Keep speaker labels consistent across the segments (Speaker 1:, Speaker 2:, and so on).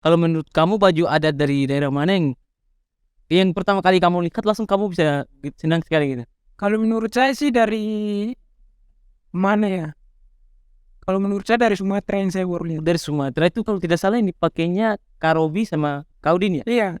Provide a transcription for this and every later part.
Speaker 1: Kalau menurut kamu baju adat dari daerah mana yang pertama kali kamu lihat langsung kamu bisa senang sekali gitu?
Speaker 2: Kalau menurut saya sih dari mana ya? Kalau menurut saya dari Sumatera yang saya baru lihat.
Speaker 1: Dari Sumatera itu kalau tidak salah yang dipakainya Karobi sama Kaudin ya?
Speaker 2: Iya.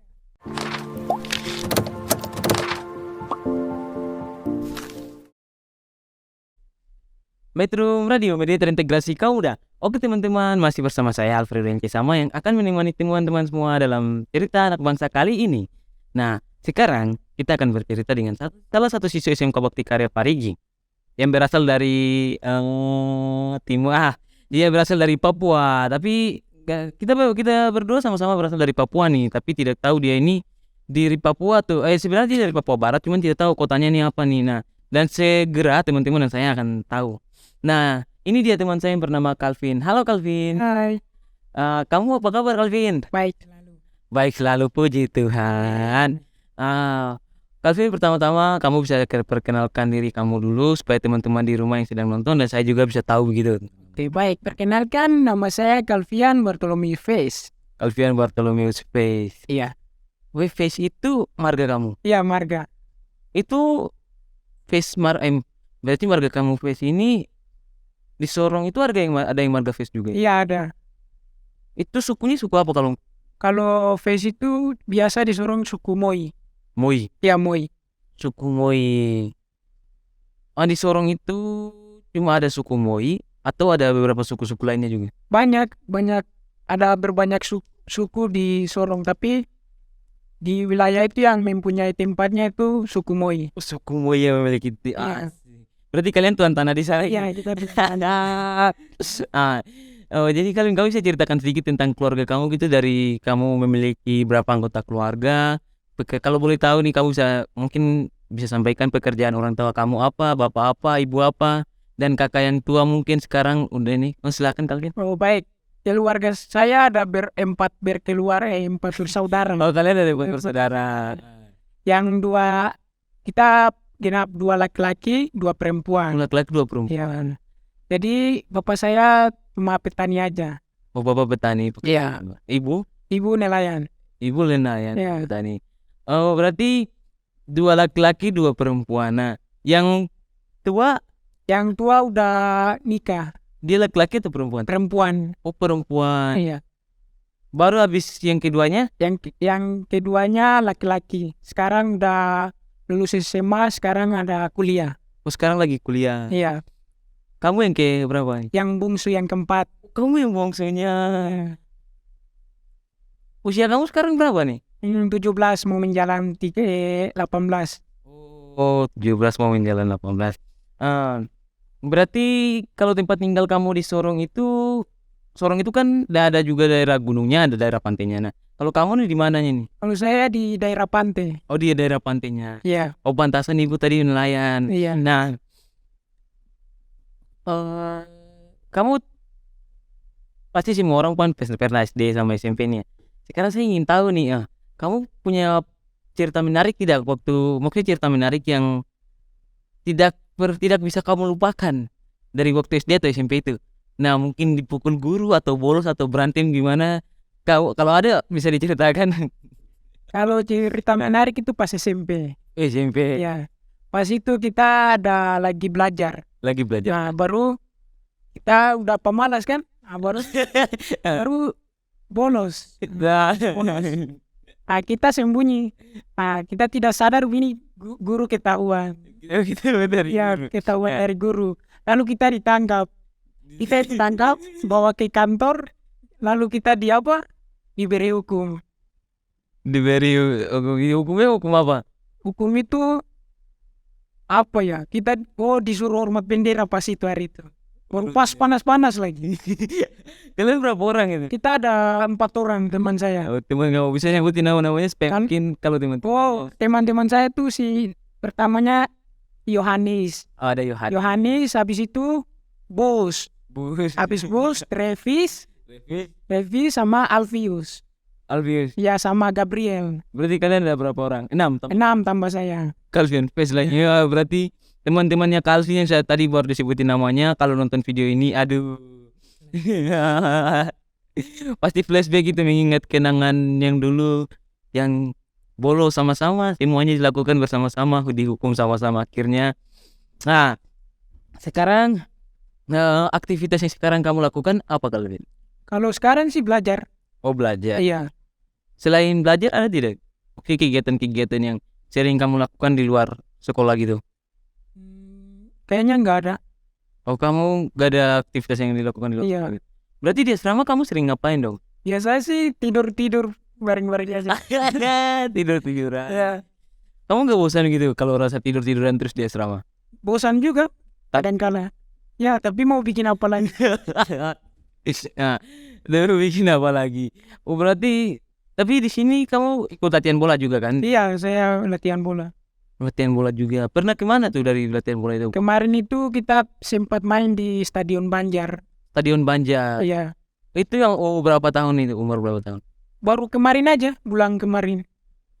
Speaker 1: Metro Radio, media terintegrasi kamu udah. Oke teman-teman, masih bersama saya Alfredo yang sama yang akan menemani teman-teman semua dalam cerita anak bangsa kali ini. Nah, sekarang kita akan bercerita dengan salah satu siswa SMK Bakti Karya Parigi yang berasal dari timur. Dia berasal dari Papua, tapi kita berdua sama-sama berasal dari Papua nih, tapi tidak tahu dia ini dari Papua tuh. Sebenarnya dia dari Papua Barat, cuman tidak tahu kotanya ini apa nih. Nah, dan segera teman-teman dan saya akan tahu. Nah, ini dia teman saya yang bernama Calvin. Halo Calvin.
Speaker 2: Hai.
Speaker 1: Kamu apa kabar Calvin?
Speaker 2: Baik selalu.
Speaker 1: Baik selalu, puji Tuhan. Calvin, pertama-tama kamu bisa perkenalkan diri kamu dulu supaya teman-teman di rumah yang sedang nonton dan saya juga bisa tahu begitu.
Speaker 2: Oke, baik. Perkenalkan, nama saya Calvian Bartolomeu Face.
Speaker 1: Calvin Bartolomeus Face.
Speaker 2: Iya.
Speaker 1: Face itu marga kamu.
Speaker 2: Iya, marga.
Speaker 1: Itu Face berarti marga kamu Face ini di Sorong itu ada yang marga Face juga.
Speaker 2: Iya, ada.
Speaker 1: Itu sukunya suku apa
Speaker 2: Kalau Face itu biasa di Sorong suku Moi.
Speaker 1: Moi.
Speaker 2: Iya, Moi.
Speaker 1: Suku Moi. Di Sorong itu cuma ada suku Moi atau ada beberapa suku-suku lainnya juga?
Speaker 2: Banyak. Ada berbanyak suku di Sorong, tapi di wilayah itu yang mempunyai tempatnya itu suku Moi.
Speaker 1: Suku Moi yang memiliki
Speaker 2: Iya.
Speaker 1: berarti kalian tuan tanah di sana?
Speaker 2: Iya, kita
Speaker 1: jadi kalian bisa ceritakan sedikit tentang keluarga kamu gitu, dari kamu memiliki berapa anggota keluarga? Kalau boleh tahu nih, kamu mungkin bisa sampaikan pekerjaan orang tua kamu apa, bapak apa, ibu apa, dan kakak yang tua mungkin sekarang udah nih. Silakan kalian.
Speaker 2: Oh, baik. Keluarga saya ada empat bersaudara.
Speaker 1: Oh, kalian ada bersaudara.
Speaker 2: Yang dua, kita genap 2 laki-laki, 2 perempuan.
Speaker 1: Laki-laki 2 perempuan.
Speaker 2: Iya. Jadi bapak saya cuma petani aja.
Speaker 1: Oh, bapak petani.
Speaker 2: Iya. Ibu nelayan.
Speaker 1: Ibu nelayan.
Speaker 2: Iya.
Speaker 1: Petani. Oh, berarti 2 laki-laki 2 perempuan. Nah, yang tua
Speaker 2: udah nikah.
Speaker 1: Dia laki-laki atau perempuan?
Speaker 2: Perempuan.
Speaker 1: Oh, perempuan.
Speaker 2: Iya.
Speaker 1: Baru habis yang keduanya?
Speaker 2: Yang keduanya laki-laki. Sekarang udah lulus SMA, sekarang ada kuliah.
Speaker 1: Oh, sekarang lagi kuliah.
Speaker 2: Iya.
Speaker 1: Kamu yang ke berapa?
Speaker 2: Yang bungsu yang keempat.
Speaker 1: Kamu yang bungsunya. Usia kamu sekarang berapa nih?
Speaker 2: 17 mau menjalan 18.
Speaker 1: Oh, 17 mau menjalan 18. Berarti kalau tempat tinggal kamu di Sorong itu kan ada juga daerah gunungnya, ada daerah pantainya. Nah, kalau kamu nih di mananya nih?
Speaker 2: Kalau saya di daerah pantai.
Speaker 1: Oh, di daerah pantainya.
Speaker 2: Iya.
Speaker 1: Oh, pantasan ibu tadi nelayan.
Speaker 2: Iya.
Speaker 1: Nah, kamu pasti semua orang kan pernah SD sama SMP-nya. Sekarang saya ingin tahu nih, kamu punya cerita menarik tidak maksudnya cerita menarik yang tidak bisa kamu lupakan dari waktu SD atau SMP itu? Nah, mungkin dipukul guru atau bolos atau berantem gimana? Kalau ada bisa diceritakan.
Speaker 2: Kalau cerita menarik itu pas SMP.
Speaker 1: SMP.
Speaker 2: Ya. Pas itu kita ada lagi belajar. Nah, baru kita udah pemalas kan? Baru bolos. Kita sembunyi. Kita tidak sadar ini guru ketahuan. Ya, ketahuan dari guru. Lalu kita ditangkap. Bawa ke kantor. Lalu kita diberi hukum.
Speaker 1: Diberi hukumnya hukum apa?
Speaker 2: Hukum itu apa ya? Kita disuruh hormat bendera pas itu hari itu. Pas panas-panas lagi.
Speaker 1: Kalian berapa orang itu?
Speaker 2: Kita ada 4 orang teman saya.
Speaker 1: Oh, teman kamu bisa nyebutin namanya mungkin kalau teman.
Speaker 2: Oh, teman-teman saya tuh pertamanya Yohanes.
Speaker 1: Oh, ada Yohanes.
Speaker 2: Yohanes, habis itu Bos. Habis Bos, Travis sama Alvius. Ya, sama Gabriel.
Speaker 1: Berarti kalian ada berapa orang? 6
Speaker 2: tambah saya.
Speaker 1: Calvin Face lagi. Ya, berarti teman-temannya Calvin yang saya tadi baru disebutin namanya, kalau nonton video ini, aduh. Pasti flashback itu mengingat kenangan yang dulu, yang bolos sama-sama, semuanya dilakukan bersama-sama, dihukum sama-sama akhirnya. Nah, sekarang aktivitas yang sekarang kamu lakukan apa Calvin?
Speaker 2: Kalau sekarang sih belajar.
Speaker 1: Oh, belajar.
Speaker 2: Iya.
Speaker 1: Selain belajar ada tidak kegiatan-kegiatan yang sering kamu lakukan di luar sekolah gitu?
Speaker 2: Kayaknya nggak ada.
Speaker 1: Oh, kamu gak ada aktivitas yang dilakukan di luar
Speaker 2: Iya.
Speaker 1: sekolah gitu? Berarti di asrama kamu sering ngapain dong?
Speaker 2: Biasa sih tidur bareng-bareng aja.
Speaker 1: Tidur-tiduran.
Speaker 2: Ya.
Speaker 1: Kamu gak bosan gitu kalau rasa tidur-tiduran terus di asrama?
Speaker 2: Bosan juga kadang-kala. Ya, tapi mau bikin apa lagi?
Speaker 1: Nah, baru bikin apa lagi? Oh, berarti tapi di sini kamu ikut latihan bola juga kan?
Speaker 2: Iya, saya latihan bola.
Speaker 1: Latihan bola juga. Pernah kemana tuh dari latihan bola itu?
Speaker 2: Kemarin itu kita sempat main di Stadion Banjar.
Speaker 1: Stadion Banjar.
Speaker 2: Iya.
Speaker 1: Itu yang berapa tahun itu? Umur berapa tahun?
Speaker 2: Baru kemarin aja, bulan kemarin.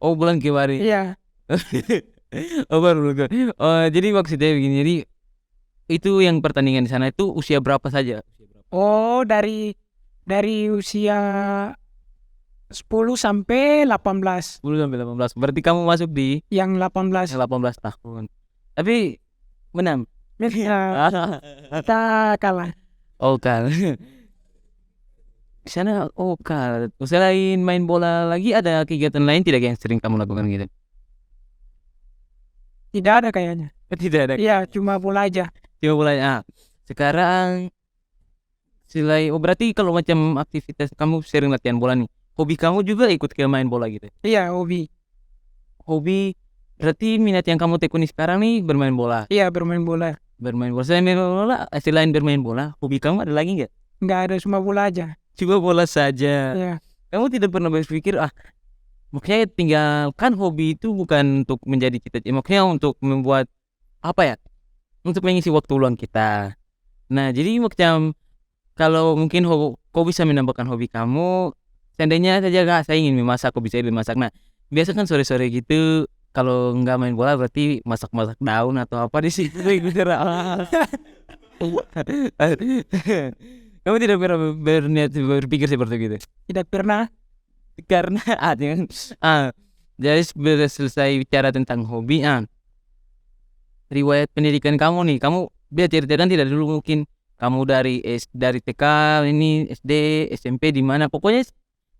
Speaker 1: Oh, bulan kemarin.
Speaker 2: Iya.
Speaker 1: Oh, baru. Jadi maksudnya begini. Jadi itu yang pertandingan di sana itu usia berapa saja?
Speaker 2: Oh, dari usia 10 sampai 18.
Speaker 1: 10 sampai 18. Berarti kamu masuk di
Speaker 2: Yang 18.
Speaker 1: yang 18 tahun. Tapi menang.
Speaker 2: Kita kalah.
Speaker 1: Oh, kalah. Di sana kalah. Selain main bola lagi ada kegiatan lain tidak yang sering kamu lakukan gitu?
Speaker 2: Tidak ada kayaknya.
Speaker 1: Tidak ada.
Speaker 2: Iya, cuma bola aja.
Speaker 1: Cuma bola. Sekarang berarti kalau macam aktivitas kamu sering latihan bola nih. Hobi kamu juga ikut ke main bola gitu?
Speaker 2: Iya, hobi.
Speaker 1: Hobi berarti minat yang kamu tekuni sekarang nih bermain bola.
Speaker 2: Iya, bermain bola.
Speaker 1: Bermain bola. Selain bermain bola, hobi kamu ada lagi nggak?
Speaker 2: Nggak ada, cuma bola aja.
Speaker 1: Cuma bola saja.
Speaker 2: Iya.
Speaker 1: Kamu tidak pernah berpikir makanya tinggalkan hobi itu bukan untuk menjadi cita-cita, makanya untuk membuat apa ya? Untuk mengisi waktu luang kita. Nah, jadi macam kalau mungkin kau bisa menambahkan hobi kamu, seandainya saja saya ingin memasak, kau bisa memasak. Nah, biasa kan sore-sore gitu kalau nggak main bola berarti masak-masak daun atau apa di situ gitu. Kamu tidak pernah berniat berpikir seperti gitu?
Speaker 2: Tidak pernah.
Speaker 1: Karena jadi selesai bicara tentang hobi, riwayat pendidikan kamu nih, kamu biar ceritakan tidak dulu mungkin kamu dari TK ini SD SMP di mana, pokoknya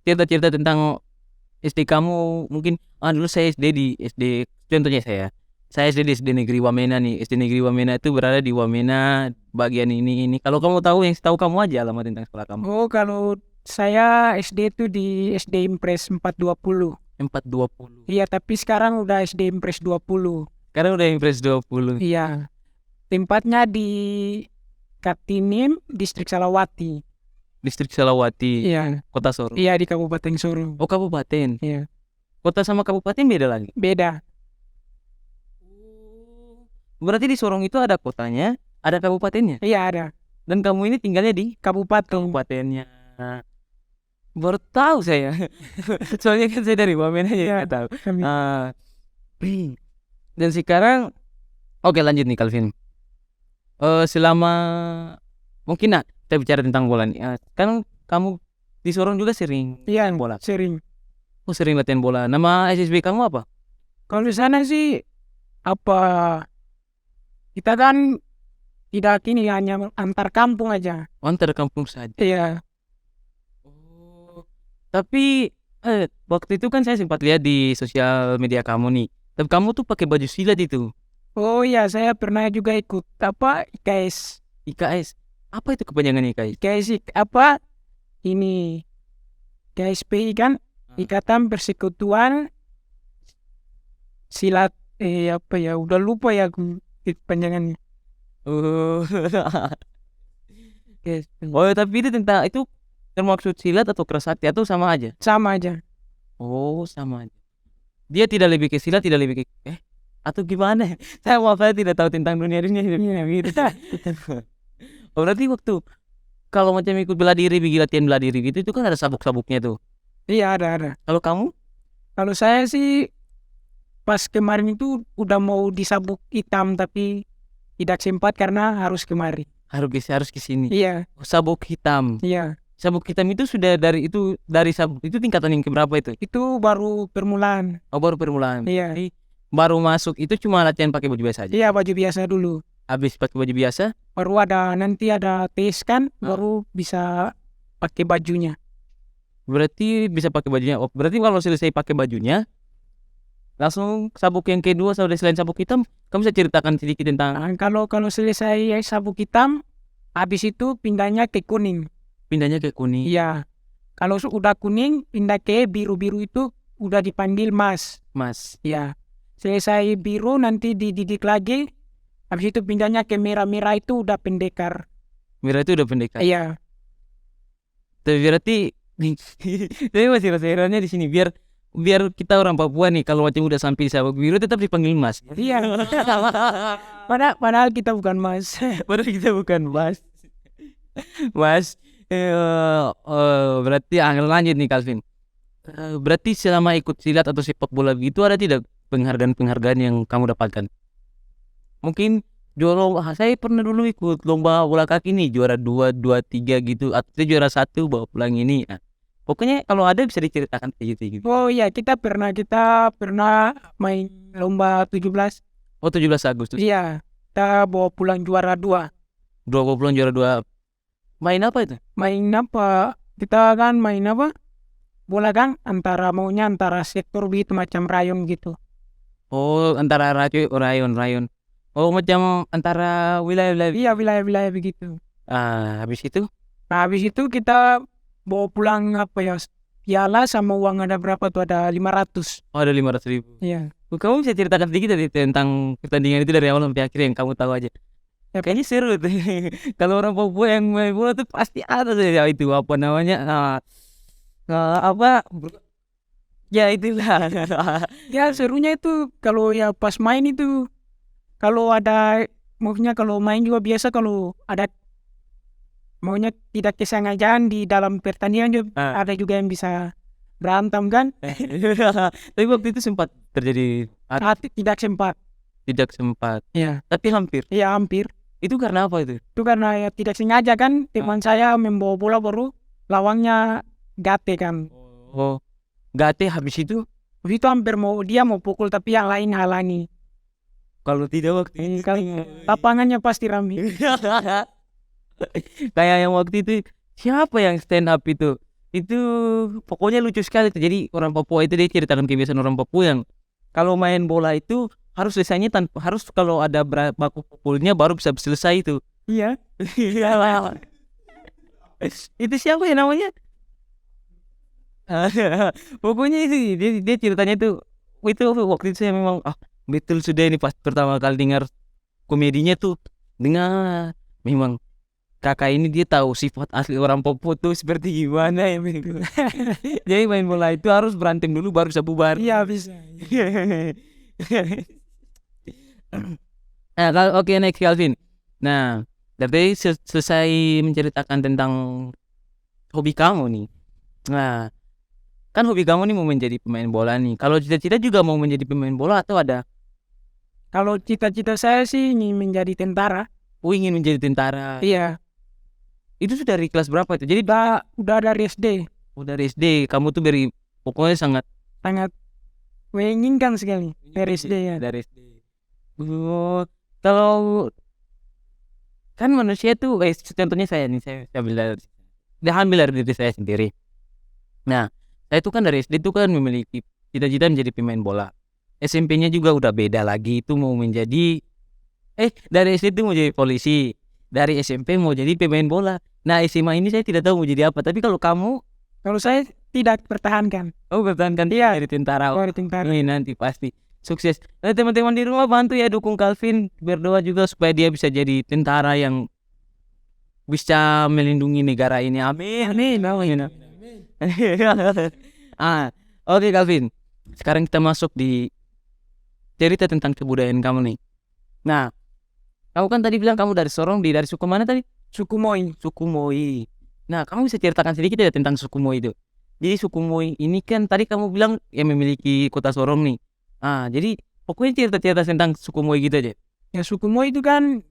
Speaker 1: cerita-cerita tentang SD kamu. Mungkin dulu saya SD contohnya saya SD di SD Negeri Wamena nih. SD Negeri Wamena itu berada di Wamena bagian ini. Kalau kamu tahu, yang tahu kamu aja alamat tentang sekolah kamu.
Speaker 2: Oh, kalau saya SD itu di SD Impres 420.
Speaker 1: 420.
Speaker 2: Iya, tapi sekarang udah SD Impres 20.
Speaker 1: Sekarang udah Impres 20.
Speaker 2: Iya. Tempatnya di Katinim, Distrik Salawati.
Speaker 1: Distrik Salawati.
Speaker 2: Iya.
Speaker 1: Kota Sorong.
Speaker 2: Iya, di Kabupaten Sorong.
Speaker 1: Oh, kabupaten.
Speaker 2: Iya.
Speaker 1: Kota sama kabupaten beda lagi?
Speaker 2: Beda.
Speaker 1: Berarti di Sorong itu ada kotanya, ada kabupatennya?
Speaker 2: Iya, ada.
Speaker 1: Dan kamu ini tinggalnya di
Speaker 2: kabupatennya.
Speaker 1: Baru tahu saya. Soalnya kan saya dari Wamena aja nggak tahu. Dan sekarang oke, lanjut nih Calvin. Selama mungkin kita bicara tentang bola nih. Kan kamu di Sorong juga sering bola?
Speaker 2: Sering.
Speaker 1: Oh, sering latihan bola. Nama SSB kamu apa?
Speaker 2: Kalau di sana sih kita kan tidak hanya antar kampung aja.
Speaker 1: Antar kampung saja.
Speaker 2: Iya.
Speaker 1: Oh, tapi waktu itu kan saya sempat lihat di sosial media kamu nih. Tapi kamu tuh pakai baju silat itu.
Speaker 2: Oh iya, saya pernah juga ikut IKS.
Speaker 1: IKS. Apa itu kepanjangan IKS?
Speaker 2: IKS ini KSPI kan, Ikatan Persekutuan Silat udah lupa ya kepanjangannya.
Speaker 1: Tapi itu termaksud silat atau kerasakti atau sama aja?
Speaker 2: Sama aja.
Speaker 1: Oh, sama aja. Dia tidak lebih ke silat, tidak lebih ke atau gimana? Saya tidak tahu tentang dunia gitu. Oh, berarti waktu kalau macam ikut bela diri, latihan bela diri gitu, itu kan ada sabuk-sabuknya tuh.
Speaker 2: Iya, ada.
Speaker 1: Kalau kamu?
Speaker 2: Kalau saya sih pas kemarin itu udah mau disabuk hitam tapi tidak sempat karena harus kemari.
Speaker 1: Harus ke sini.
Speaker 2: Iya.
Speaker 1: Sabuk hitam.
Speaker 2: Iya.
Speaker 1: sabuk hitam itu sudah dari sabuk itu tingkatan yang keberapa itu?
Speaker 2: Itu baru permulaan.
Speaker 1: Oh, baru permulaan.
Speaker 2: Iya.
Speaker 1: Jadi, baru masuk itu cuma latihan pakai baju biasa aja.
Speaker 2: Iya, baju biasa dulu.
Speaker 1: Habis pakai baju biasa,
Speaker 2: Baru nanti ada tes kan, baru bisa pakai bajunya.
Speaker 1: berarti bisa pakai bajunya. Oh, berarti kalau selesai pakai bajunya, langsung sabuk yang kedua selain sabuk hitam, kamu bisa ceritakan sedikit tentang
Speaker 2: Nah, kalau selesai sabuk hitam, habis itu pindahnya ke kuning.
Speaker 1: pindahnya ke kuning.
Speaker 2: Iya. Kalau udah kuning, pindah ke biru-biru itu udah dipanggil mas.
Speaker 1: Mas.
Speaker 2: Iya. Selesai biru nanti dididik lagi. Habis itu pindahnya ke merah-merah itu udah pendekar.
Speaker 1: Merah itu udah pendekar.
Speaker 2: Iya.
Speaker 1: Tapi berarti tapi masih rasa herannya di sini biar kita orang Papua nih kalau macam udah sampai di sabuk biru tetap dipanggil Mas.
Speaker 2: Iya. Padahal kita bukan mas.
Speaker 1: Padahal kita bukan Mas. Mas, berarti lanjut nih Calvin. Berarti selama ikut silat atau sepak bola begitu ada tidak penghargaan yang kamu dapatkan? Mungkin saya pernah dulu ikut lomba bola kaki nih, juara 2, 2, 3 gitu, atau juara 1 bawa pulang ini. Nah, pokoknya kalau ada bisa diceritakan kayak gitu.
Speaker 2: Oh iya, kita pernah main lomba 17.
Speaker 1: Oh, 17 Agustus.
Speaker 2: Iya, kita bawa pulang juara 2.
Speaker 1: Bawa pulang juara 2. Main apa itu?
Speaker 2: Main apa? Kita kan main apa? Bola kan antara sektor begitu macam rayon gitu.
Speaker 1: Oh, antara rayon. Oh, macam antara wilayah-wilayah.
Speaker 2: Iya, wilayah-wilayah begitu.
Speaker 1: Habis itu?
Speaker 2: Nah, habis itu kita bawa pulang piala sama uang ada berapa tuh? Ada 500.
Speaker 1: Oh, ada 500.000.
Speaker 2: Iya.
Speaker 1: Kamu bisa ceritakan sedikit tentang pertandingan itu dari awal sampai akhir yang kamu tahu aja. Ya, kayaknya seru tuh. Kalau orang Papua yang main bola tuh pasti ada saja itu apa namanya? Ya itulah.
Speaker 2: Ya serunya itu kalau ya pas main itu kalau main juga biasa kalau ada tidak kesengajaan di dalam pertandingan juga ada juga yang bisa berantem kan.
Speaker 1: Tapi waktu itu sempat terjadi
Speaker 2: Tidak sempat.
Speaker 1: Iya. Tapi hampir.
Speaker 2: Iya, hampir.
Speaker 1: Itu karena apa itu?
Speaker 2: Itu karena ya tidak sengaja kan teman saya membawa bola baru lawannya gate kan.
Speaker 1: Oh, gate habis itu
Speaker 2: hampir dia mau pukul tapi yang lain halangi.
Speaker 1: Kalau tidak waktu itu
Speaker 2: kan lapangannya pasti ramai.
Speaker 1: Kayak yang waktu itu siapa yang stand up itu pokoknya lucu sekali tuh. Jadi orang Papua itu dia ceritakan kebiasaan orang Papua yang kalau main bola itu harus selesainya harus kalau ada baku pukulnya baru bisa selesai itu.
Speaker 2: Iya.
Speaker 1: Itu siapa ya namanya? Pokoknya itu dia ceritanya itu waktu itu saya memang betul sudah ini pas pertama kali dengar komedinya tuh dengar memang kakak ini dia tahu sifat asli orang Papua tuh seperti gimana ya. Jadi main bola itu harus berantem dulu baru bisa bubar.
Speaker 2: Iya bisa.
Speaker 1: Nah, oke, next Calvin. Nah, dari selesai menceritakan tentang hobi kamu nih. Nah, kan hobi kamu nih mau menjadi pemain bola nih. Kalau cita-cita juga mau menjadi pemain bola atau ada?
Speaker 2: Kalau cita-cita saya sih ingin menjadi tentara.
Speaker 1: Oh, ingin menjadi tentara.
Speaker 2: Iya.
Speaker 1: Itu sudah dari kelas berapa itu? Jadi
Speaker 2: udah dari SD.
Speaker 1: Udah dari SD. Kamu tuh pokoknya sangat
Speaker 2: menginginkan sekali dari SD ya.
Speaker 1: Dari SD. Kalau kan manusia tuh contohnya saya nih, saya ambil dari diri saya sendiri. Nah, saya tuh kan dari SD tuh kan memiliki cita-cita menjadi pemain bola. SMP-nya juga udah beda lagi, itu mau menjadi dari SD tuh mau jadi polisi, dari SMP mau jadi pemain bola. Nah, SMA ini saya tidak tahu mau jadi apa. Tapi kalau
Speaker 2: saya tidak pertahankan.
Speaker 1: Oh, pertahankan.
Speaker 2: Iya.
Speaker 1: Dari tentara.
Speaker 2: Dari tentara.
Speaker 1: Nanti pasti sukses. Nah, teman-teman di rumah bantu ya dukung Calvin, berdoa juga supaya dia bisa jadi tentara yang bisa melindungi negara ini. Amin.
Speaker 2: Amin.
Speaker 1: Oke Calvin. Sekarang kita masuk di cerita tentang kebudayaan kamu nih. Nah, kamu kan tadi bilang kamu dari Sorong, dari suku mana tadi?
Speaker 2: Suku Moi.
Speaker 1: Nah, kamu bisa ceritakan sedikit ya tentang suku Moi itu. Jadi suku Moi ini kan tadi kamu bilang yang memiliki kota Sorong nih. Jadi pokoknya cerita-cerita tentang suku Moi gitu aja.
Speaker 2: Ya, suku Moi itu kan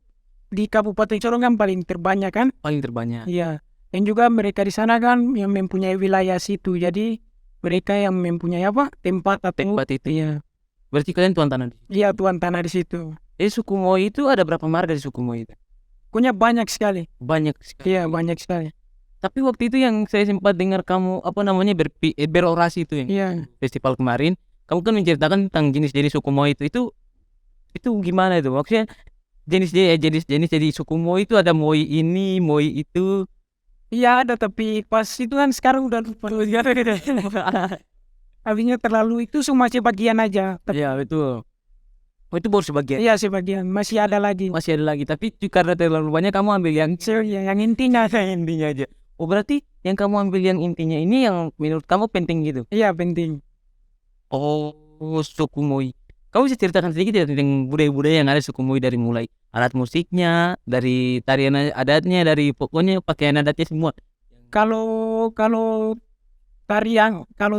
Speaker 2: di Kabupaten Sorong kan paling terbanyak kan?
Speaker 1: Paling terbanyak.
Speaker 2: Iya. Dan juga mereka di sana kan yang mempunyai wilayah situ. Jadi mereka yang mempunyai apa? Tempat atau
Speaker 1: Tempat itu.
Speaker 2: iya.
Speaker 1: Berarti kalian tuan tanah.
Speaker 2: Iya, tuan tanah di situ.
Speaker 1: Suku Moi itu ada berapa marga di suku Moi itu?
Speaker 2: Pokoknya banyak sekali.
Speaker 1: Banyak sekali.
Speaker 2: Iya, banyak sekali.
Speaker 1: Tapi waktu itu yang saya sempat dengar kamu apa namanya berorasi itu yang
Speaker 2: Iya.
Speaker 1: festival kemarin, kamu kan menceritakan tentang jenis-jenis suku Moi itu gimana itu? Maksudnya jenis-jenis jadi suku Moi itu ada Moi ini, Moi itu.
Speaker 2: Iya ada, tapi pas itu kan sekarang udah lupa. Habisnya terlalu itu cuma sebagian aja.
Speaker 1: Iya, betul. Oh, itu baru sebagian.
Speaker 2: Iya sebagian, masih ada lagi.
Speaker 1: Masih ada lagi, tapi karena terlalu banyak kamu ambil yang
Speaker 2: Yang intinya.
Speaker 1: intinya aja. Oh, berarti yang kamu ambil yang intinya ini yang menurut kamu penting gitu.
Speaker 2: Iya penting.
Speaker 1: Oh, suku Moi. Kamu bisa ceritakan sedikit ya tentang budaya-budaya yang ada di suku Moi, dari mulai alat musiknya, dari tarian adatnya, dari pokoknya pakaian adatnya semua.
Speaker 2: Kalau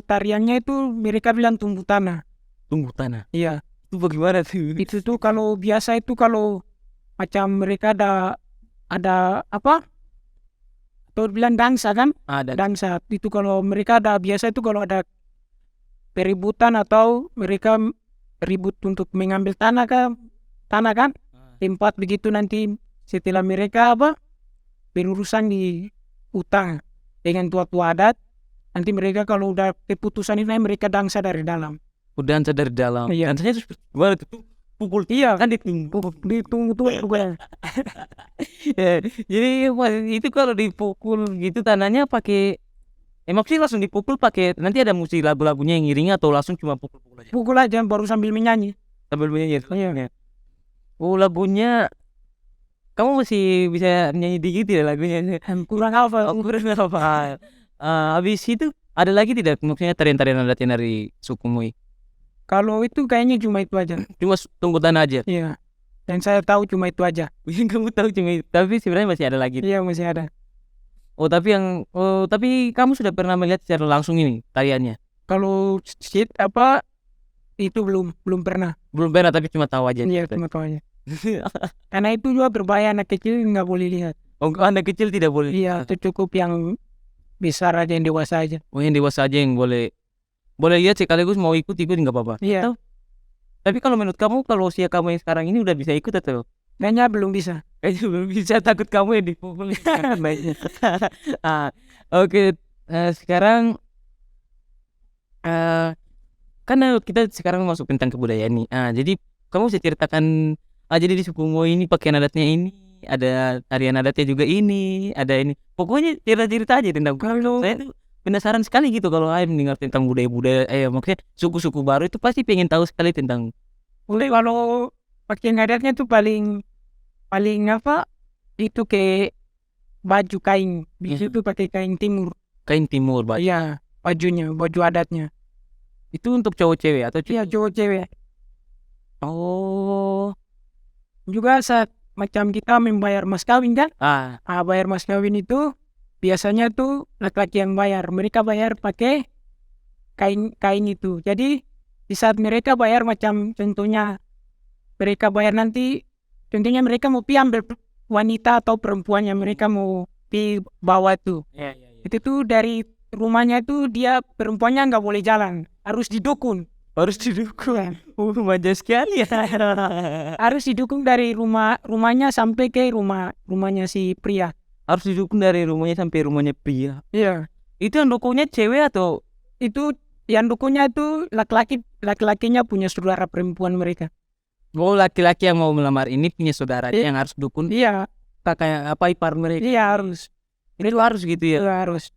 Speaker 2: tariannya itu mereka bilang tumbuh tanah.
Speaker 1: Tumbuh tanah.
Speaker 2: Iya.
Speaker 1: Itu bagaimana tuh?
Speaker 2: Itu tuh kalau biasa itu kalau macam mereka ada apa? Atau bilang dansa kan?
Speaker 1: Ada.
Speaker 2: Dansa. Itu kalau mereka ada biasa itu kalau ada peributan atau mereka ribut untuk mengambil tanah kan? Tempat begitu nanti setelah mereka apa? Berurusan di utang dengan tua-tua adat. Nanti mereka kalau udah keputusan ini mereka dansa dari dalam.
Speaker 1: Udah dansa dari dalam.
Speaker 2: Iya.
Speaker 1: Dansanya terus gimana tuh? Pukul.
Speaker 2: Iya.
Speaker 1: Kan ditunggu.
Speaker 2: Ditunggu tuh bukan.
Speaker 1: Ya, jadi itu kalau dipukul gitu tanahnya pakai maksudnya langsung dipukul pakai, nanti ada musik lagu-lagunya yang ngiringi atau langsung cuma pukul-pukul aja?
Speaker 2: Pukul aja baru sambil menyanyi.
Speaker 1: Sambil menyanyi.
Speaker 2: Iya.
Speaker 1: Oh, lagunya kamu masih bisa nyanyi dikit ya lagunya?
Speaker 2: Kurang apa?
Speaker 1: Oh, kurang apa? Habis itu ada lagi tidak maksudnya tarian-tarian adatnya dari suku Moi?
Speaker 2: Kalau itu kayaknya cuma itu aja.
Speaker 1: Cuma tunggu tanah aja.
Speaker 2: Iya. Dan saya tahu cuma itu aja.
Speaker 1: Yang kamu tahu cuma itu. Tapi sebenarnya masih ada lagi.
Speaker 2: Iya masih ada.
Speaker 1: Tapi kamu sudah pernah melihat secara langsung ini tariannya?
Speaker 2: Kalau apa itu belum pernah.
Speaker 1: Belum pernah, tapi cuma tahu aja.
Speaker 2: Iya cuma tahu aja. Karena itu juga berbahaya, anak kecil nggak boleh lihat.
Speaker 1: Oh, anak kecil tidak boleh.
Speaker 2: Iya, itu cukup yang besar aja, yang dewasa aja.
Speaker 1: Oh, yang dewasa aja yang boleh lihat sekaligus mau ikut nggak apa-apa.
Speaker 2: Iya.
Speaker 1: Tapi kalau menurut kamu, kalau usia kamu yang sekarang ini udah bisa ikut atau?
Speaker 2: Kayaknya belum bisa.
Speaker 1: Kayaknya belum bisa, takut kamu yang dipukul. Oke. Sekarang karena kita sekarang masuk tentang kebudayaan nih. Jadi kamu bisa ceritakan. Jadi di suku Moi ini pakaian adatnya ini, ada tarian adatnya juga ini, ada ini. Pokoknya cerita-cerita aja tentang.
Speaker 2: Kalau
Speaker 1: Saya tuh penasaran sekali gitu kalau saya mendengar tentang budaya-budaya. Maksudnya suku-suku baru itu pasti pengen tahu sekali tentang.
Speaker 2: kalau pakaian adatnya tuh paling apa? Itu ke baju kain. Biasanya tuh pakai kain timur.
Speaker 1: Kain timur, Pak.
Speaker 2: Iya, baju adatnya.
Speaker 1: Itu untuk cowok cewek atau
Speaker 2: Iya, cowok cewek.
Speaker 1: Oh.
Speaker 2: Juga saat macam kita membayar mas kawin kan? Bayar mas kawin itu biasanya tuh laki-laki yang bayar. Mereka bayar pakai kain itu. Jadi di saat mereka bayar macam contohnya mereka bayar nanti, contohnya mereka mau pi ambil wanita atau perempuan yang mereka mau pi bawa tuh.
Speaker 1: Iya.
Speaker 2: Itu tuh dari rumahnya itu dia perempuannya nggak boleh jalan, harus didukung.
Speaker 1: Manja sekali ya.
Speaker 2: Harus didukung dari rumahnya sampai ke rumahnya si pria.
Speaker 1: Harus didukung dari rumahnya sampai rumahnya pria.
Speaker 2: Iya.
Speaker 1: Itu yang dukungnya cewek atau?
Speaker 2: Itu yang dukungnya itu laki-lakinya punya saudara perempuan mereka.
Speaker 1: Oh, laki-laki yang mau melamar ini punya saudara yang harus dukung.
Speaker 2: Iya.
Speaker 1: Kakak apa ipar mereka.
Speaker 2: Iya harus.
Speaker 1: Itu harus gitu ya.
Speaker 2: Iya harus.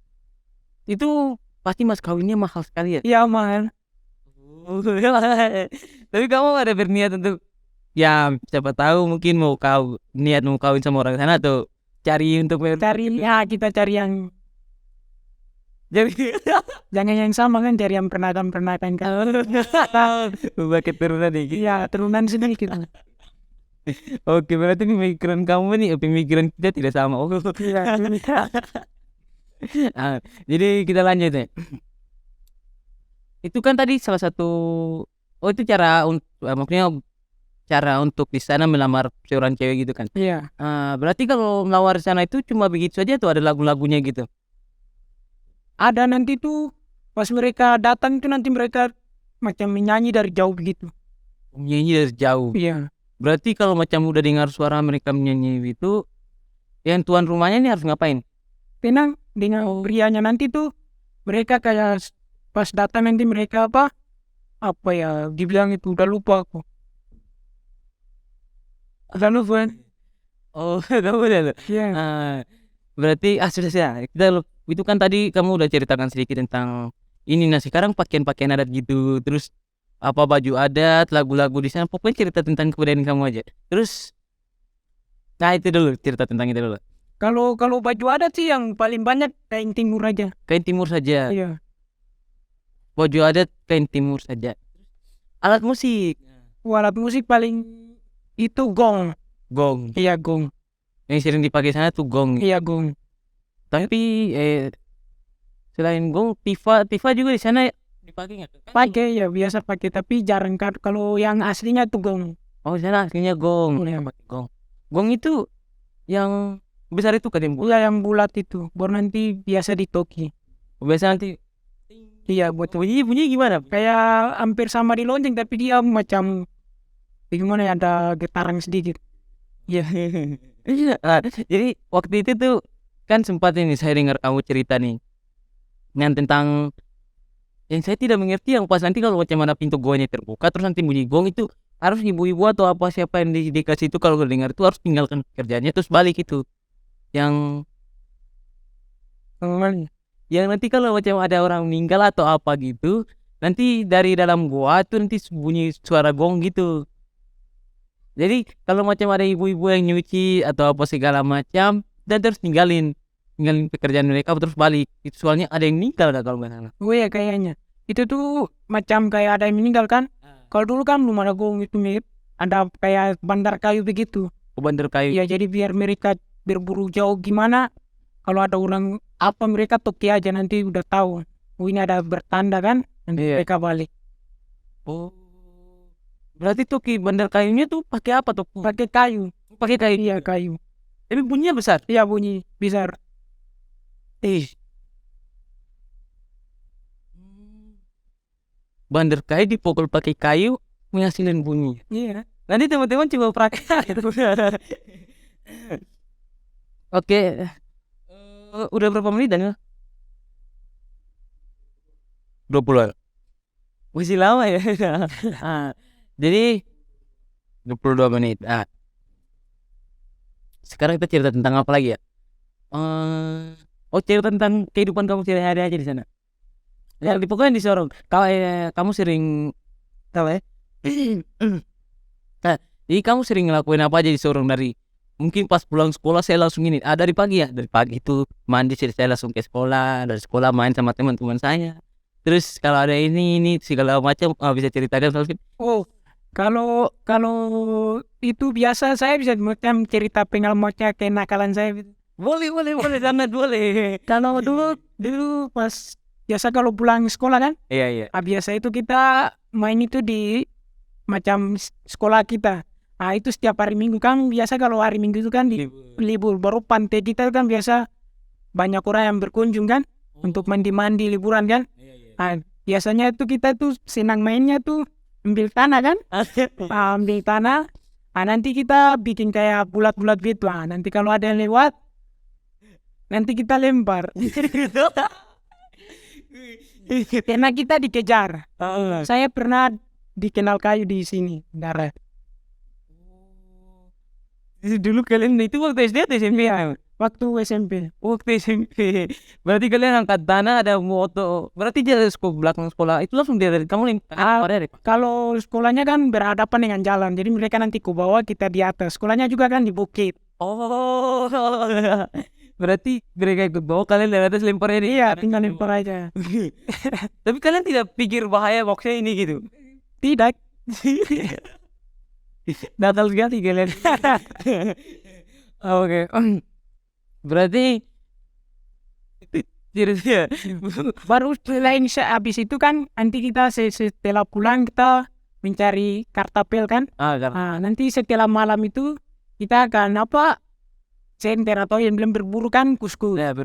Speaker 1: Itu pasti mas kawinnya mahal sekali ya.
Speaker 2: Iya mahal.
Speaker 1: Tapi kamu ada berniat untuk siapa tahu mungkin mau kawin sama orang sana atau cari
Speaker 2: kita cari yang
Speaker 1: jadi
Speaker 2: jangan yang sama kan, cari yang pernakan kan.
Speaker 1: Pakai turunan nih.
Speaker 2: Iya turunan sedikit.
Speaker 1: Oke, berarti pemikiran kamu nih pemikiran kita tidak sama.
Speaker 2: Iya.
Speaker 1: Jadi kita lanjut ya. Itu kan tadi salah satu itu cara maksudnya cara untuk di sana melamar seorang cewek gitu kan.
Speaker 2: Iya.
Speaker 1: Berarti kalau melamar di sana itu cuma begitu saja tuh ada lagu-lagunya gitu?
Speaker 2: Ada nanti tuh pas mereka datang itu nanti mereka macam menyanyi dari jauh begitu.
Speaker 1: Nyanyi dari jauh.
Speaker 2: Iya.
Speaker 1: Berarti kalau macam udah dengar suara mereka menyanyi itu, yang tuan rumahnya ini harus ngapain?
Speaker 2: Tenang dengan prianya nanti tuh mereka kayak pas datang nanti mereka apa ya dibilang itu udah lupa aku. Udah lupa.
Speaker 1: Oh, kamu udah lu.
Speaker 2: Iya.
Speaker 1: Berarti sudah. Itu kan tadi kamu udah ceritakan sedikit tentang ini. Nah, sekarang pakaian-pakaian adat gitu, terus apa baju adat, lagu-lagu di sana, pokoknya cerita tentang kebudayaan kamu aja. Terus, nah itu dulu cerita tentang itu dulu.
Speaker 2: Kalau baju adat sih yang paling banyak kain timur aja.
Speaker 1: Kain timur saja.
Speaker 2: Iya.
Speaker 1: Baju adat kain timur saja. Alat musik.
Speaker 2: Alat musik paling itu gong.
Speaker 1: Gong.
Speaker 2: Iya gong.
Speaker 1: Yang sering dipakai sana tuh gong.
Speaker 2: Iya gong.
Speaker 1: Tapi selain gong, tifa juga di sana dipakai nggak?
Speaker 2: Pakai ya biasa pakai tapi jarang kan kalau yang aslinya tuh gong.
Speaker 1: Oh, di sana aslinya gong.
Speaker 2: Iya.
Speaker 1: Gong. Gong itu yang besar itu kan yang
Speaker 2: Iya yang bulat itu. Baru nanti biasa ditoki.
Speaker 1: biasa nanti.
Speaker 2: Iya buat
Speaker 1: Bunyi gimana?
Speaker 2: kayak hampir sama di lonceng tapi dia macam gimana ya ada getaran sedikit.
Speaker 1: Iya. Jadi waktu itu tuh kan sempat ini saya dengar kamu cerita nih yang tentang yang saya tidak mengerti yang pas nanti kalau macam mana pintu goanya terbuka terus nanti bunyi gong itu harus ibu-ibu atau apa siapa yang dikasih itu kalau dengar itu harus tinggalkan kerjanya terus balik itu yang yang nanti kalau macam ada orang meninggal atau apa gitu nanti dari dalam gua tuh nanti bunyi suara gong gitu. Jadi kalau macam ada ibu-ibu yang nyuci atau apa segala macam dan terus tinggalin pekerjaan mereka terus balik. Itu soalnya ada yang meninggal gak kalau nggak salah.
Speaker 2: Oh ya kayaknya. Itu tuh macam kayak ada yang meninggal kan. Kalau dulu kan belum ada gong itu mirip. Ada kayak bandar kayu begitu.
Speaker 1: Bandar kayu.
Speaker 2: Ya jadi biar mereka berburu jauh gimana. Kalau ada orang apa mereka toki aja nanti udah tahu. Oh ini ada bertanda kan. Nanti mereka balik.
Speaker 1: Oh. Berarti toki bandar kayunya tuh pakai apa tuh?
Speaker 2: Pakai kayu.
Speaker 1: Pakai kayu.
Speaker 2: Iya kayu.
Speaker 1: Tapi bunyinya besar.
Speaker 2: Iya bunyi besar.
Speaker 1: Bandar kayu dipukul pakai kayu menghasilkan bunyi.
Speaker 2: Iya.
Speaker 1: Nanti teman-teman coba praktek. Oke. Udah berapa menit Daniel? 20. Masih lama ya. Jadi 22 menit. Sekarang kita cerita tentang apa lagi ya? Cerita tentang kehidupan kamu sehari-hari aja di sana. Ya, pokoknya di Sorong. Kamu sering tahu ya? Nah, jadi kamu sering ngelakuin apa aja di Sorong dari mungkin pas pulang sekolah saya langsung ini. Dari pagi ya, dari pagi itu mandi saya langsung ke sekolah, dari sekolah main sama teman-teman saya. Terus kalau ada ini segala macam bisa ceritakan Alvin.
Speaker 2: Oh, kalau itu biasa saya bisa macam cerita pengalamannya kenakalan saya.
Speaker 1: Boleh sangat boleh.
Speaker 2: Kalau dulu pas biasa kalau pulang sekolah kan,
Speaker 1: Iya.
Speaker 2: biasa itu kita main itu di macam sekolah kita. Itu setiap hari Minggu kan biasa kalau hari Minggu itu kan di libur. Baru pantai kita kan biasa banyak orang yang berkunjung kan untuk mandi-mandi liburan kan. Biasanya itu kita tuh senang mainnya tuh ambil tanah kan. Ambil tanah. Nanti kita bikin kayak bulat-bulat gitu. Nanti kalau ada yang lewat nanti kita lempar. Karena kita dikejar. Saya pernah dikenal kayu di sini, darah.
Speaker 1: Dulu kalian itu waktu SD atau SMP ya?
Speaker 2: Waktu SMP.
Speaker 1: Waktu SMP. Berarti kalian angkat tanah ada moto. Berarti dia belakang sekolah itu langsung dari kamu
Speaker 2: Kalau sekolahnya kan berhadapan dengan jalan, jadi mereka nanti ke bawah kita di atas. Sekolahnya juga kan di bukit.
Speaker 1: Oh. Berarti mereka ikut bawah kalian dari atas lemparnya ini.
Speaker 2: Iya, tinggal lempar aja.
Speaker 1: Tapi kalian tidak pikir bahaya boxnya ini gitu?
Speaker 2: Tidak.
Speaker 1: Natal sekali kalian. Oke. Berarti
Speaker 2: baru selain habis itu kan nanti kita setelah pulang kita mencari kartapel kan.
Speaker 1: Karena
Speaker 2: Nanti setelah malam itu kita akan senter atau yang bilang berburu kan kuskus.
Speaker 1: ya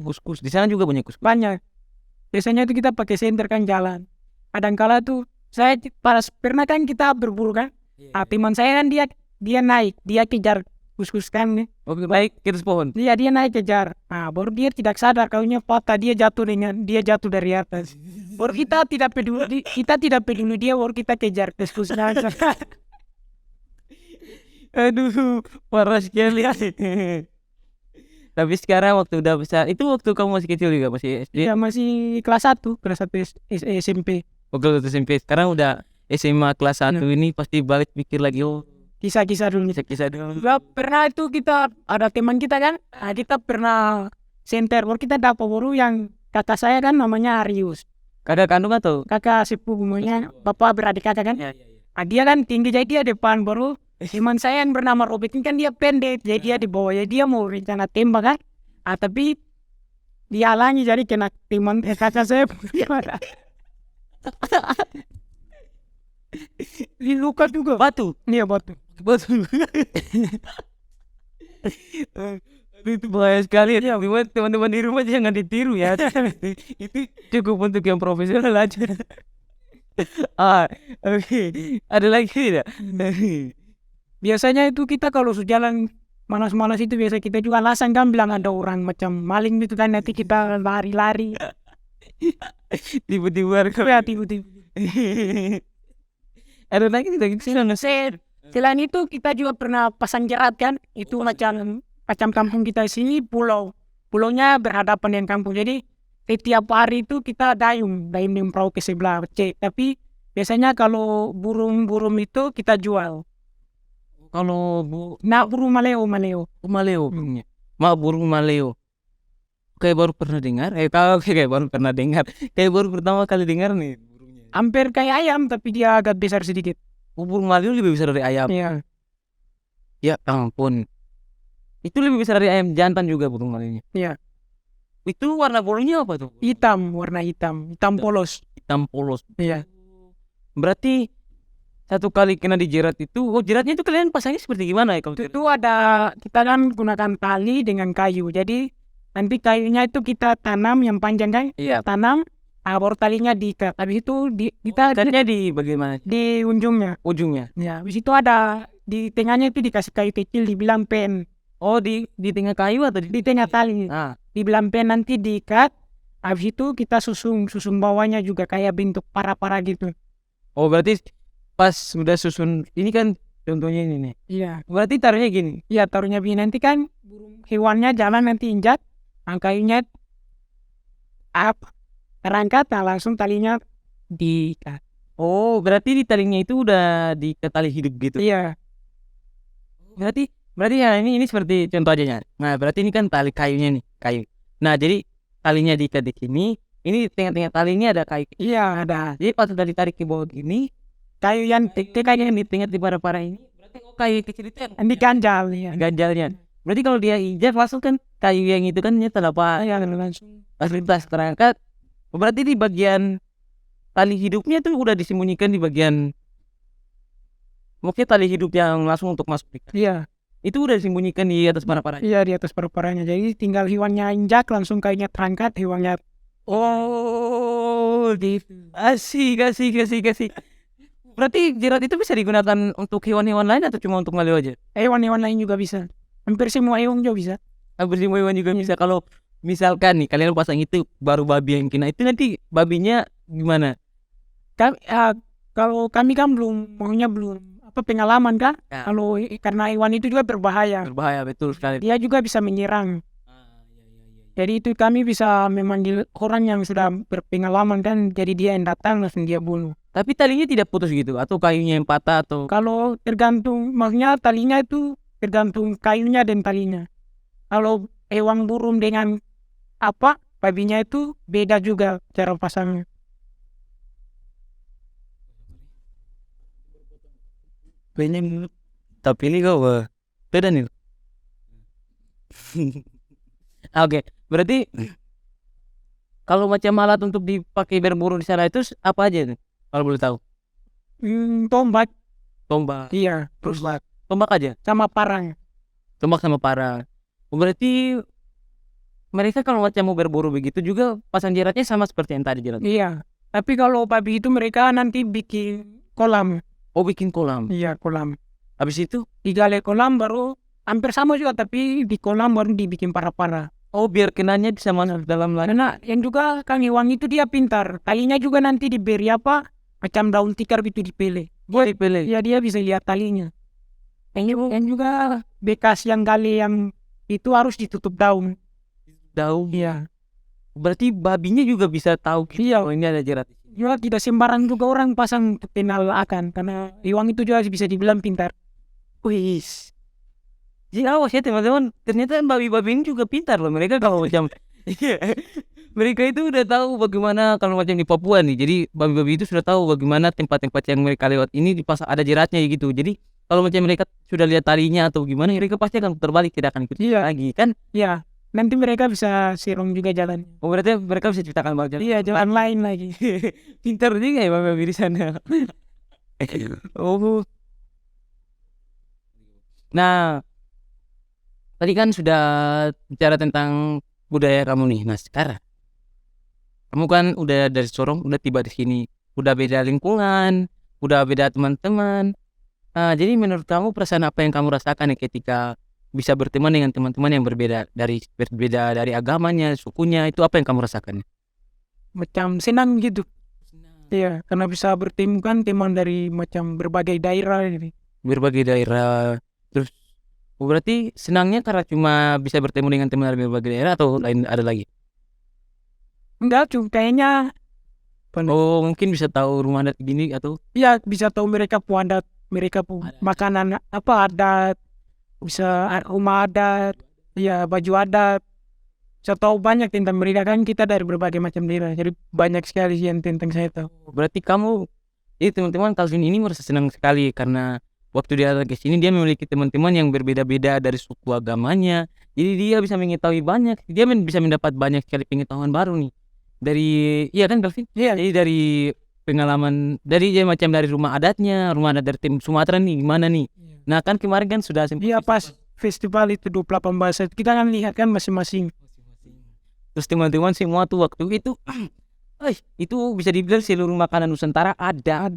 Speaker 1: kus-kus. Di sana juga banyak kus.
Speaker 2: Banyak. Biasanya itu kita pakai senter kan jalan. Kadangkala tuh pernah kan kita berburu kan. Teman saya kan dia naik, dia kejar kuskus kan.
Speaker 1: Oke, baik, kita pohon.
Speaker 2: Dia naik kejar. Baru dia tidak sadar kaunya patah, dia jatuh dari atas. Baru kita tidak peduli dia, baru kita kejar kuskusnya.
Speaker 1: Aduh, parah sekali. Tapi sekarang waktu udah besar, itu waktu kamu masih kecil juga, masih SD?
Speaker 2: Dia masih kelas 1 SMP.
Speaker 1: Waktu SMP. Sekarang udah SMA kelas 1 ini pasti balik pikir lagi,
Speaker 2: Kisah-kisah dulu.
Speaker 1: kisah dulu.
Speaker 2: Pernah itu kita ada teman kita kan, kita pernah senter, baru kita dapat baru yang kakak saya kan namanya Arius.
Speaker 1: Kakak kandung atau?
Speaker 2: Kakak sepupunya, bapak beradik kakak kan. Dia kan tinggi, jadi dia depan, baru teman saya yang bernama Robert ini kan dia pendek, jadi dia di bawah, ya dia mau rencana tembak kan. Tapi dihalangi, jadi kena teman kakak saya. Di luka juga.
Speaker 1: Batu.
Speaker 2: Iya, batu.
Speaker 1: Itu bahaya sekali ya. Teman-teman di rumah jangan ditiru ya. Itu cukup untuk yang profesional aja. Oke. Ada lagi tidak?
Speaker 2: Biasanya itu kita kalau jalan malas-malas itu biasa kita juga alasan kan bilang ada orang macam maling gitu kan, nanti kita lari-lari.
Speaker 1: Tiba-tiba
Speaker 2: Tiba-tiba.
Speaker 1: ada lagi tidak?
Speaker 2: Selain itu kita juga pernah pasang jerat kan, itu macam kampung kita sini pulaunya berhadapan dengan kampung, jadi setiap hari itu kita dayung perahu ke sebelah tapi biasanya kalau burung itu kita jual.
Speaker 1: Kalau
Speaker 2: burung maleo.
Speaker 1: burungnya. Burung maleo. Kayak baru pernah dengar. Kayak baru pernah dengar. Kayak baru pertama kali dengar nih burungnya.
Speaker 2: Hampir kayak ayam tapi dia agak besar sedikit.
Speaker 1: Burung maleo lebih besar dari ayam.
Speaker 2: Iya.
Speaker 1: Ya ampun. Itu lebih besar dari ayam jantan juga burung maleonya.
Speaker 2: Iya.
Speaker 1: Itu warna burungnya apa tuh?
Speaker 2: Warna hitam polos.
Speaker 1: Hitam polos.
Speaker 2: Iya.
Speaker 1: Berarti satu kali kena dijerat itu, jeratnya itu kalian pasangnya seperti gimana ya?
Speaker 2: Itu ada, kita kan gunakan tali dengan kayu. Jadi nanti kayunya itu kita tanam yang panjang kan?
Speaker 1: Iya.
Speaker 2: Tanam, baru talinya diikat. Habis itu kita
Speaker 1: ikatnya di bagaimana?
Speaker 2: Di ujungnya. Ya, habis itu ada di tengahnya itu dikasih kayu kecil dibilang pen.
Speaker 1: Oh, di tengah kayu atau
Speaker 2: di tengah tali? Dibilang pen, nanti diikat. Habis itu kita susun bawahnya juga kayak bentuk para-para gitu.
Speaker 1: Oh, berarti pas sudah susun ini kan contohnya ini nih.
Speaker 2: Iya.
Speaker 1: Berarti taruhnya gini.
Speaker 2: Iya, taruhnya begini, nanti kan hewannya jalan nanti injak, kayunya terangkat, langsung talinya diikat.
Speaker 1: Oh, berarti di talinya itu udah diikat tali hidup gitu.
Speaker 2: Iya.
Speaker 1: Berarti ya ini seperti contoh aja. Nah, berarti ini kan tali kayunya nih, kayu. Nah, jadi talinya diikat di sini, ini tengah-tengah tali ini ada kayu.
Speaker 2: Iya, ada.
Speaker 1: Jadi pas udah ditarik ke bawah gini,
Speaker 2: kayu yang
Speaker 1: kayaknya yang di tengah di para-para ini, berarti kayu kecil itu yang
Speaker 2: diganjal ya.
Speaker 1: Ganjalnya. Berarti kalau dia injak langsung kan kayu yang itu kan nyata apa?
Speaker 2: Ya, langsung
Speaker 1: pas lintas terangkat. Berarti di bagian tali hidupnya tuh udah disembunyikan di bagian, mungkin tali hidup yang langsung untuk masuk.
Speaker 2: Iya.
Speaker 1: Itu udah disembunyikan di atas para-paranya.
Speaker 2: Iya, di atas para-paranya. Jadi tinggal hewannya injak, langsung kayunya terangkat, hewannya.
Speaker 1: Oh, asik. Berarti jerat itu bisa digunakan untuk hewan-hewan lain atau cuma untuk maleo aja?
Speaker 2: Hewan-hewan lain juga bisa. Hampir semua hewan juga bisa.
Speaker 1: Hampir semua hewan juga bisa. Kalau misalkan nih kalian pasang itu baru babi yang kena, itu nanti babinya gimana?
Speaker 2: Kalau kami kan belum pengalaman kan?
Speaker 1: Ya.
Speaker 2: Kalau karena hewan itu juga berbahaya.
Speaker 1: Berbahaya, betul sekali.
Speaker 2: Dia juga bisa menyerang. Jadi itu kami bisa memanggil orang yang sudah berpengalaman kan, jadi dia yang datang langsung dia bunuh.
Speaker 1: Tapi talinya tidak putus gitu atau kayunya yang patah atau?
Speaker 2: Kalau tergantung, maksudnya talinya itu tergantung kayunya dan talinya. Kalau hewan burung dengan babinya itu beda juga cara pasangnya.
Speaker 1: Banyak tapi ini kau beda nih. Oke, berarti kalau macam alat untuk dipakai berburu di sana itu apa aja nih? Kalau boleh tahu?
Speaker 2: Tombak.
Speaker 1: Tombak.
Speaker 2: Iya,
Speaker 1: Terus
Speaker 2: tombak.
Speaker 1: tombak aja.
Speaker 2: Sama parang.
Speaker 1: Tombak sama parang. Oh, berarti mereka kalau macam mau berburu begitu juga pasang jeratnya sama seperti yang tadi jerat.
Speaker 2: Iya. Tapi kalau babi itu mereka nanti bikin kolam.
Speaker 1: Oh, bikin kolam.
Speaker 2: Iya, kolam.
Speaker 1: Habis itu,
Speaker 2: Digali kolam baru hampir sama juga, tapi di kolam baru dibikin para-para.
Speaker 1: oh biar kenanya bisa masuk dalam lain.
Speaker 2: Karena yang juga Kang Iwang itu dia pintar. Talinya juga nanti diberi apa? Macam daun tikar itu dipele.
Speaker 1: Boleh pilih.
Speaker 2: Ya dia bisa lihat talinya. Yang juga bekas yang gali yang itu harus ditutup daun.
Speaker 1: Daun.
Speaker 2: Iya.
Speaker 1: Berarti babinya juga bisa tahu gitu.
Speaker 2: Iya.
Speaker 1: Oh, ini ada jerat.
Speaker 2: Juga tidak sembarang juga orang pasang penalakan, karena Iwang itu juga bisa dibilang pintar.
Speaker 1: Wih. Jadi awas ya teman-teman. Ternyata babi-babi ini juga pintar loh. Mereka kalau macam mereka itu udah tahu bagaimana kalau macam di Papua nih. Jadi babi-babi itu sudah tahu bagaimana tempat-tempat yang mereka lewat ini dipasang ada jeratnya gitu. Jadi kalau macam mereka sudah lihat talinya atau gimana, mereka pasti akan terbalik, tidak akan ikut lagi kan?
Speaker 2: Iya. Nanti mereka bisa serong juga jalan.
Speaker 1: Oh, berarti mereka bisa ceritakan banyak.
Speaker 2: Iya, jalan lain lagi.
Speaker 1: Pintar juga ya babi-babi di sana. Oh. Nah, tadi kan sudah bicara tentang budaya kamu nih. Nah, sekarang kamu kan udah dari Sorong, udah tiba di sini, udah beda lingkungan, udah beda teman-teman. Nah, jadi menurut kamu perasaan apa yang kamu rasakan nih ketika bisa berteman dengan teman-teman yang berbeda dari agamanya, sukunya, itu apa yang kamu rasakan?
Speaker 2: Macam senang gitu. Iya, karena bisa bertemu kan teman dari macam berbagai daerah ini.
Speaker 1: Berbagai daerah. Terus berarti senangnya karena cuma bisa bertemu dengan teman dari berbagai daerah atau lain ada lagi?
Speaker 2: Enggak, cuma kayaknya
Speaker 1: Oh, mungkin bisa tahu rumah adat gini atau
Speaker 2: iya bisa tahu mereka pu adat, mereka pu makanan apa adat, bisa rumah adat, ya baju adat. Saya tahu banyak tentang mereka kan, kita dari berbagai macam daerah, jadi banyak sekali sih yang tentang saya tahu.
Speaker 1: berarti kamu teman-teman Calvin ini merasa senang sekali karena waktu dia datang ke sini dia memiliki teman-teman yang berbeda-beda dari suku agamanya. Jadi dia bisa mengetahui banyak, dia bisa mendapat banyak sekali pengetahuan baru nih. Dari iya kan Calvin?
Speaker 2: Iya.
Speaker 1: Jadi dari pengalaman dari dia macam dari rumah adatnya, rumah adat dari tim Sumatera nih gimana nih. Nah, kan kemarin kan sudah
Speaker 2: Iya pas festival itu 28 bahasa kita kan lihat kan masing-masing.
Speaker 1: terus teman-teman semua tuh waktu itu itu bisa dibilang seluruh makanan Nusantara ada.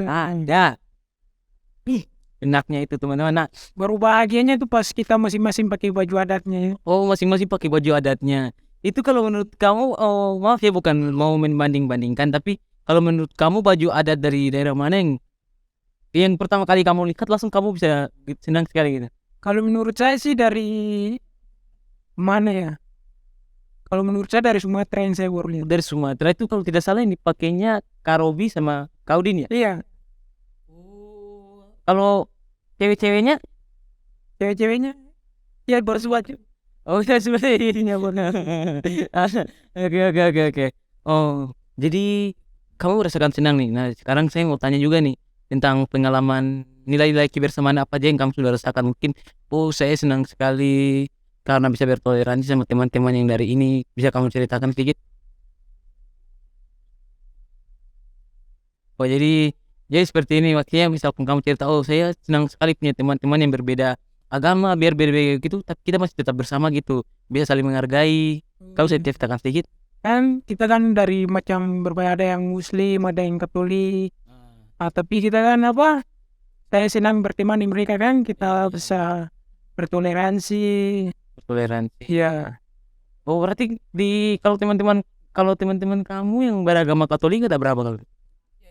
Speaker 1: Ih, enaknya itu teman-teman. Nah,
Speaker 2: Baru bahagianya itu pas kita masing-masing pakai baju adatnya.
Speaker 1: oh masing-masing pakai baju adatnya. Itu kalau menurut kamu, oh maaf ya bukan mau membanding-bandingkan, tapi kalau menurut kamu baju adat dari daerah mana yang pertama kali kamu lihat langsung kamu bisa senang sekali gitu?
Speaker 2: Kalau menurut saya sih dari mana ya? Kalau menurut saya dari Sumatera yang saya baru lihat.
Speaker 1: Dari Sumatera itu kalau tidak salah yang dipakainya Karobi sama Kaudin ya?
Speaker 2: Iya,
Speaker 1: Kalau cewek-ceweknya,
Speaker 2: cewek-ceweknya ya bersuatu.
Speaker 1: oh ya sebenarnya benar. Oke. Oh, jadi kamu merasakan senang nih. Nah, sekarang saya mau tanya juga nih tentang pengalaman nilai-nilai kebersamaan apa aja yang kamu sudah rasakan. Mungkin, oh saya senang sekali karena bisa bertoleransi sama teman-teman yang dari ini. Bisa kamu ceritakan sedikit? Oh jadi seperti ini maksudnya misalkan kamu cerita, oh saya senang sekali punya teman-teman yang berbeda agama, biar beda gitu, tapi kita masih tetap bersama gitu, bisa saling menghargai. Kamu saya ceritakan sedikit.
Speaker 2: Kan kita kan dari macam berbagai, ada yang Muslim, ada yang Katolik. Tapi kita kan apa? Saya senang berteman dengan mereka kan, kita bisa bertoleransi.
Speaker 1: Toleransi.
Speaker 2: Iya.
Speaker 1: Oh berarti kalau teman-teman kamu yang beragama Katolik ada berapa kali?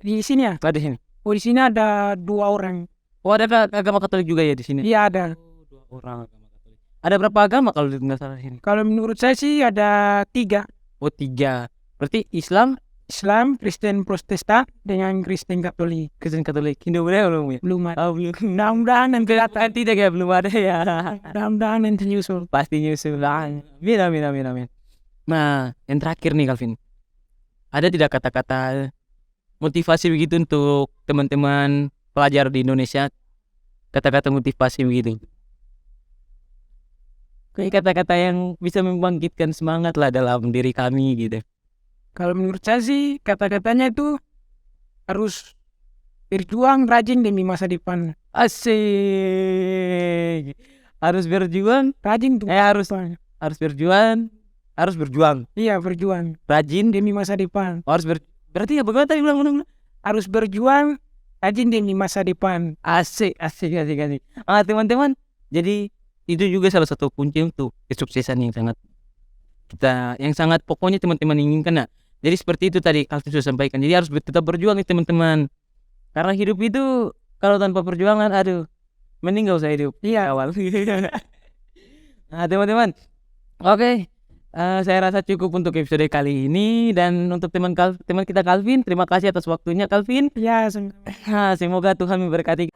Speaker 2: Di sini ya?
Speaker 1: Ada sini.
Speaker 2: Oh di sini ada 2 orang.
Speaker 1: Oh ada agama Katolik juga ya di sini?
Speaker 2: Iya ada.
Speaker 1: Oh, 2 orang agama Katolik. Ada berapa agama kalau nggak salah sini?
Speaker 2: Kalau menurut saya sih ada 3.
Speaker 1: Oh 3. Berarti Islam,
Speaker 2: Islam, Kristen Protestan, dengan Kristen Katolik.
Speaker 1: Kristen Katolik, Hindu Buddha belum ya?
Speaker 2: Belum ada.
Speaker 1: Oh belum.
Speaker 2: Mudah-mudahan nanti
Speaker 1: Tidak ya belum ada ya.
Speaker 2: mudah-mudahan nanti nyusul.
Speaker 1: Pasti nyusul lah. Amin. Nah, yang terakhir nih Calvin. Ada tidak kata-kata motivasi begitu untuk teman-teman pelajar di Indonesia? Kata-kata motivasi begitu. Kayak kata-kata yang bisa membangkitkan semangat lah dalam diri kami gitu.
Speaker 2: Kalau menurut saya sih kata-katanya itu harus berjuang rajin demi masa depan.
Speaker 1: Asik. Harus berjuang,
Speaker 2: Rajin tuh.
Speaker 1: harus berjuang, harus berjuang.
Speaker 2: Iya, berjuang
Speaker 1: Rajin,
Speaker 2: demi masa depan.
Speaker 1: harus berarti ya bagaimana tadi ulang.
Speaker 2: Harus berjuang rajin demi masa depan.
Speaker 1: Asik. Teman-teman, jadi itu juga salah satu kunci untuk kesuksesan yang sangat pokoknya teman-teman inginkan. Nah, jadi seperti itu tadi Calvin sudah sampaikan. Jadi harus tetap berjuang nih teman-teman. Karena hidup itu kalau tanpa perjuangan, aduh, mending gak usah hidup.
Speaker 2: Iya.
Speaker 1: Awal. Nah, teman-teman, oke. Saya rasa cukup untuk episode kali ini, dan untuk teman kita Calvin, terima kasih atas waktunya Calvin.
Speaker 2: Ya,
Speaker 1: Semoga Tuhan memberkati.